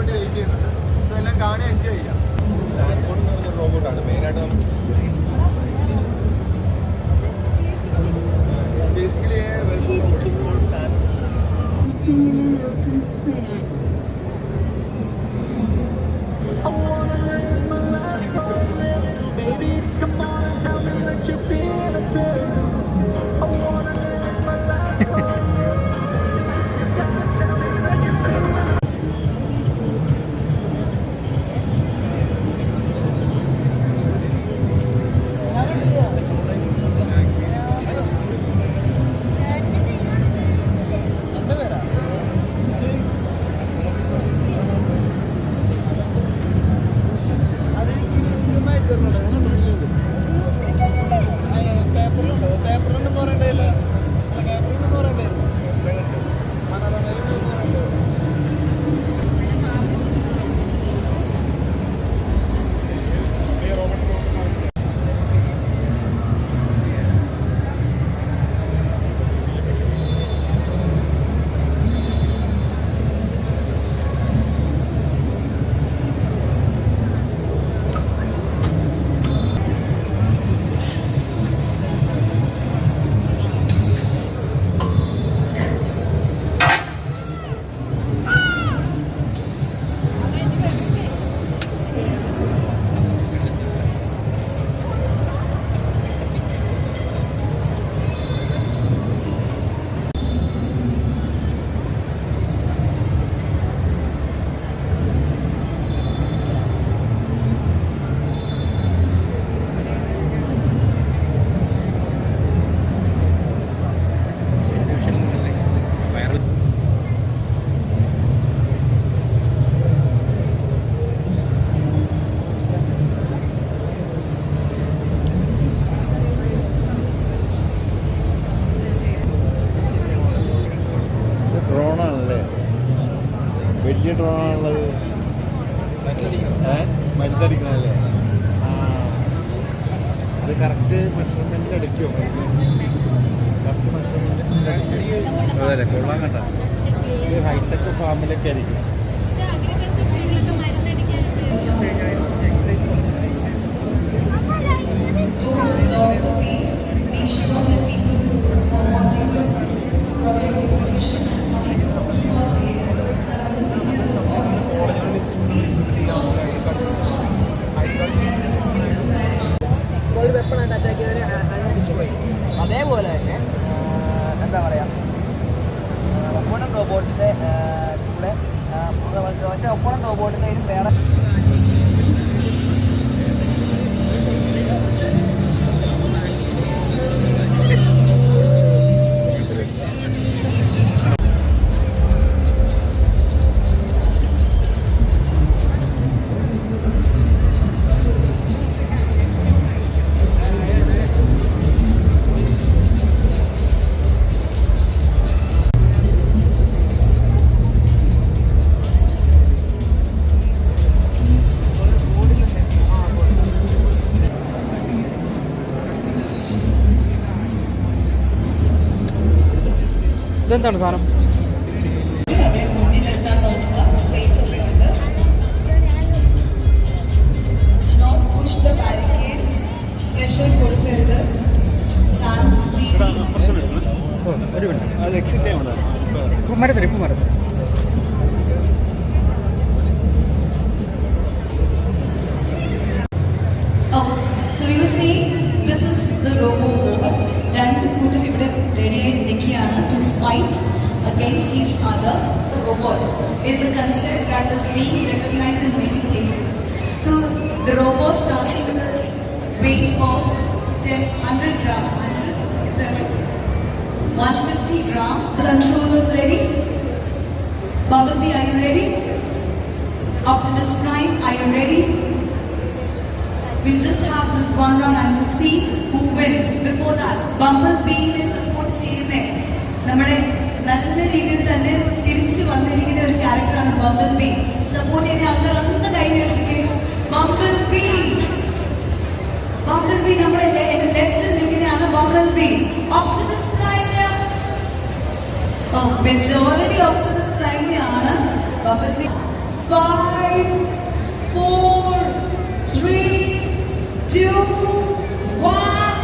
വേണ്ടി വെയിറ്റ് ചെയ്യുന്നുണ്ട്. സോ എല്ലാം കാണാൻ എൻജോയ് ചെയ്യാം. സാൻബോർഡ് എന്ന് പറഞ്ഞ റോബോട്ടാണ് മെയിനായിട്ട് നമുക്ക് ബേസിക്കലി വലിയ ഡ്രോണാണുള്ളത്. മരുന്നടിക്കുന്നതല്ലേ? അത് കറക്റ്റ് മെഷർമെൻറ്റിൽ അടിക്കുമോ? കറക്റ്റ് മെഷർമെൻറ്റിൽ അടിക്കും. അതല്ലേ കൊള്ളാൻ കണ്ട. ഇത് ഹൈടെക് ഫാമിലൊക്കെ ആയിരിക്കും. വെപ്പണായിട്ട് അറ്റാക്ക് ചെയ്തതിന് ഡിസ്ട്രോയ്. അതേപോലെ തന്നെ എന്താ പറയുക, ഒപ്പണന്റ് റോബോട്ടിൻ്റെ കൂടെ മറ്റേ ഒപ്പണന്റ് റോബോട്ടിൻ്റെ വേറെ ഇതെന്താണ് സാധനം? ഒരു മിനിറ്റ്, അത് എക്സിറ്റ് ചെയ്യണം. മരത്തര ഇപ്പം മരത്തര. So we were saying this is the robot. രണ്ട് കൂട്ടർ ഇവിടെ റെഡിയായിട്ട് നിൽക്കുകയാണ് to fight against each other. Robot is a concept that is being recognized in many places. So the robot starting with a weight of 100 gram, 150 gram. Controllers ready? Bumblebee, are you ready? Optimus Prime, are you ready? We'll just have this one round and we'll see who wins. Before that, Bumblebee is support ചെയ്യുന്നേ നമ്മുടെ നല്ല രീതിയിൽ തന്നെ തിരിച്ചു വന്നിരിക്കുന്ന ഒരു ക്യാരക്ടറാണ് bumblebee. Support ചെയ്യുന്ന ആൾക്കാർ ഒന്ന് കൈ എടുത്തിരിക്കും. ബംബിൾബീ നമ്മുടെ ലെഫ്റ്റിൽ നിൽക്കുന്നതാണ് ബംബിൾബീ. ഓപ്റ്റിമസ് പ്രൈമിന് majority Optimus പ്രൈമിനാണ് bumblebee. 5, 4, 3, 2, 1,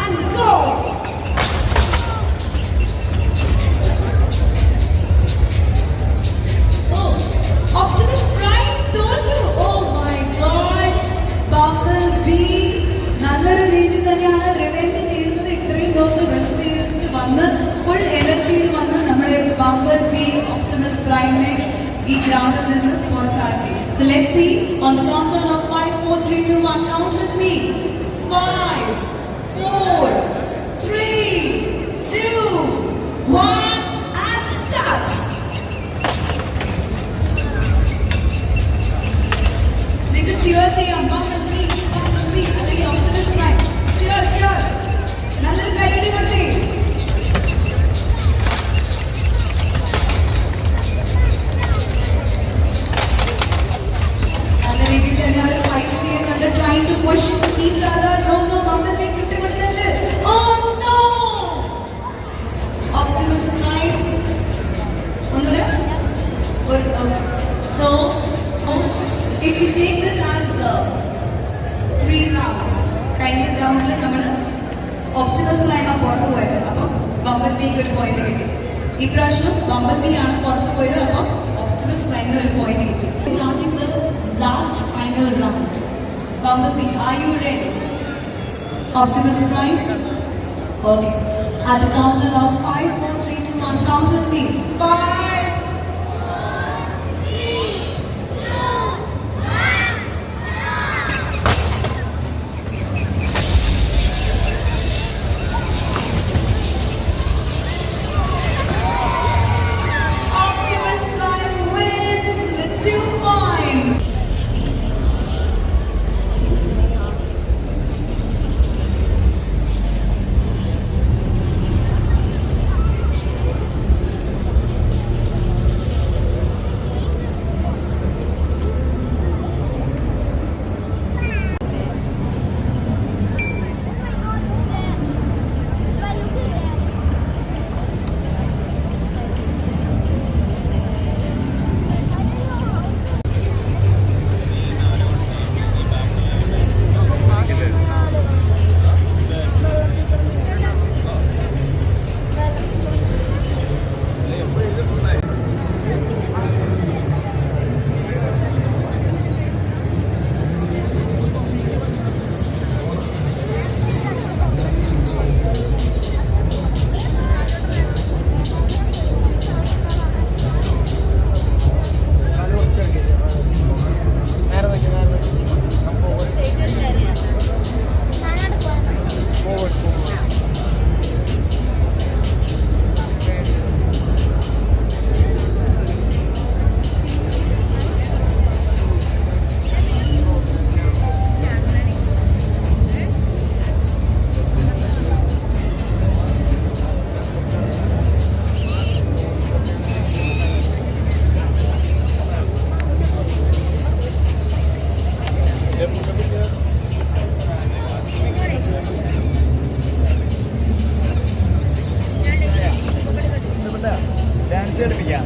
and go! Oh, Optimus Prime തോറ്റു. Oh my God. Bumblebee നല്ലൊരു രീതിയിൽ തന്നെയാണ് റിവെഞ്ച് ചെയ്യുന്നത്. ഇത്രയും ദിവസം റെസ്റ്റ് ചെയ്തിട്ട് വന്ന് ഫുൾ എനർജിയിൽ വന്ന് നമ്മുടെ Bumblebee Optimus Primeനെ ഈ ഗ്രൗണ്ടിൽ നിന്ന് പുറത്താക്കി. Let's see on the countdown of 5, 4, 3, 2, 1. Count with me. 5, 4, 3, 2, 1, and start. നിങ്ങൾക്ക് cheer ചെയ്യാം. Bumblebee, അല്ലെങ്കിൽ Optimus Prime. Cheer. നല്ലൊരു കൈയടി കൊടുത്തേ. നല്ല രീതിയിൽ തന്നെ അവർ ഫൈറ്റ് ചെയ്യുന്നുണ്ട്. Trying to push each other. No, Bumblebee കിട്ടുകൊടുക്കല്ലേ. Oh no! Optimus Prime. ഒന്നുകൂടെ. So, if you take this as 3 rounds, കഴിഞ്ഞ റൗണ്ടിൽ നമ്മൾ ഓപ്റ്റിമസ് പ്രൈമാണ് പുറത്തു പോയത്. അപ്പം ബംബൽബീക്ക് ഒരു പോയിന്റ് കിട്ടി. ഇപ്രാവശ്യം ബംബൽബീ ആണ് പുറത്തു പോയത്. അപ്പം ഓപ്റ്റിമസ് പ്രൈമിന് ഒരു പോയിന്റ് കിട്ടി. Starting the last final round. Bumblebee, are you ready? Optimus Prime? Okay. At the countdown of 5, 4, 3, 2, 1. Count with me. 5. Optimus Prime wins with 2 points. Dance കളിപ്പിക്കാം.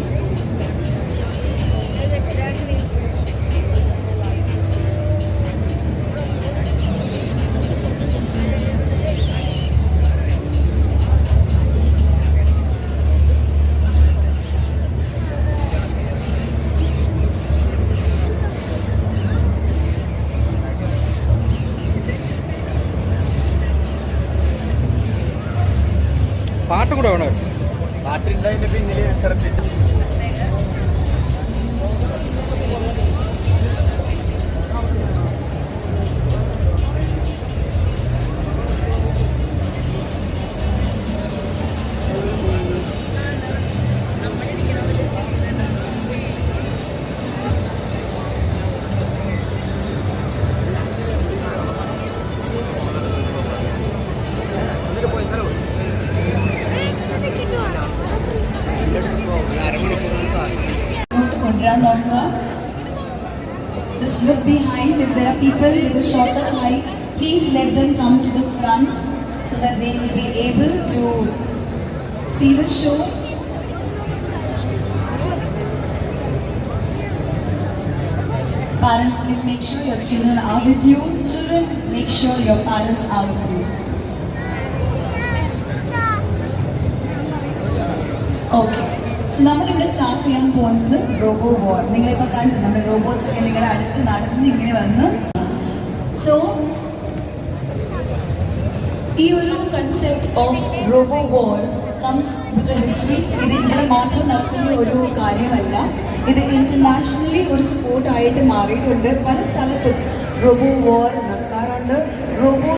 പാട്ടും കൂടെ വേണോ? പാട്ടുണ്ടായിട്ട് പിന്നിൽ ശ്രദ്ധിച്ചു. Just look behind. If there are people with a shorter height, please let them come to the front so that they will be able to see the show. Parents, please make sure your children are with you. Children, make sure your parents are with you. Okay. So നമ്മളിവിടെ start ചെയ്യാൻ പോകുന്നത് robo വാർ. നിങ്ങളിപ്പോൾ കണ്ടു നമ്മുടെ robots ഒക്കെ നിങ്ങളുടെ അടുത്ത് നടന്ന് ഇങ്ങനെ വന്ന്. സോ ഈ ഒരു concept of robo war comes with history. ഇത് ഇവിടെ മാത്രം നടക്കുന്ന ഒരു കാര്യമല്ല, ഇത് ഇന്റർനാഷണലി ഒരു സ്പോർട്ടായിട്ട് മാറിയിട്ടുണ്ട്. പല സ്ഥലത്തും റോബോ വാർ നടക്കാറുണ്ട്. റോബോ